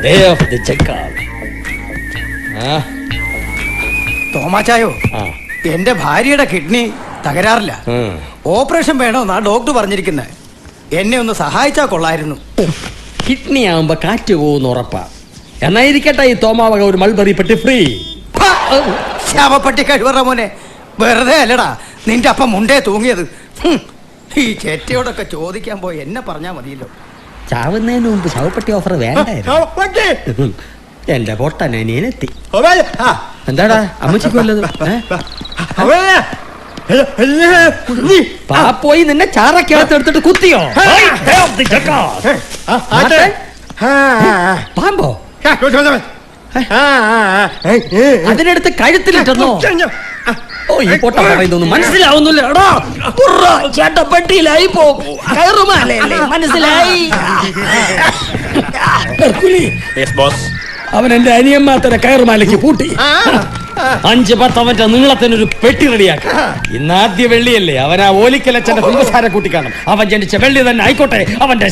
Day of the check-up. തോമാച്ചായോ, എന്റെ ഭാര്യയുടെ kidney തകരാറില്ല. Operation വേണമെന്നാ doctor പറഞ്ഞിരിക്കുന്നത്. എന്നെ ഒന്ന് സഹായിച്ചാ കൊള്ളായിരുന്നു. കിഡ്നി ആവുമ്പോ കാറ്റ് പോകുന്ന ഉറപ്പാ. എന്നായിരിക്കട്ടെ ഈ തോമാവക ഒരു മൾബറി പെട്ടി ഫ്രീ. ശവപ്പെട്ടി കഴിവറ മോനെ, വെറുതെ അല്ലടാ നിന്റെ അപ്പം മുണ്ടേ തൂങ്ങിയത്. ഈ ചെറ്റയോടൊക്കെ ചോദിക്കാൻ പോയി എന്നെ പറഞ്ഞാ മതിയല്ലോ. ചാവുന്നതിന് മുമ്പ് ശവപ്പെട്ടി ഓഫർ വേണ്ടായിരുന്നു. എന്റെ പൊട്ടനെത്തി. എന്താടാ അമ്മച്ചിക്ക് വല്ലത്? പാപ്പോയി നിന്നെ ചാറക്കകത്ത് എടുത്തിട്ട് കുത്തിയോ? പാമ്പോ അതിനടുത്ത് കഴുത്തിലിട്ടെന്നോ? ഓ ഈ പൊട്ട പറയുന്നൊന്നും മനസ്സിലാവുന്നില്ല. ചേട്ടപ്പെട്ടിയിലായി പോകുമാലല്ലേ, മനസ്സിലായി? അവൻ എന്റെ അനിയന്മാത്തനെ കയറുമാലയ്ക്ക് പൂട്ടി 5-10 അവന്റെ നീളത്തിനൊരു പെട്ടി റെഡിയാക്കി. ഇന്നാദ്യ വെള്ളിയല്ലേ, അവൻ ആ ഓലിക്കലച്ചന്റെ കുമ്പസാര കൂട്ടി കാണും. അവൻ ജനിച്ച വെള്ളി തന്നെ ആയിക്കോട്ടെ അവന്റെ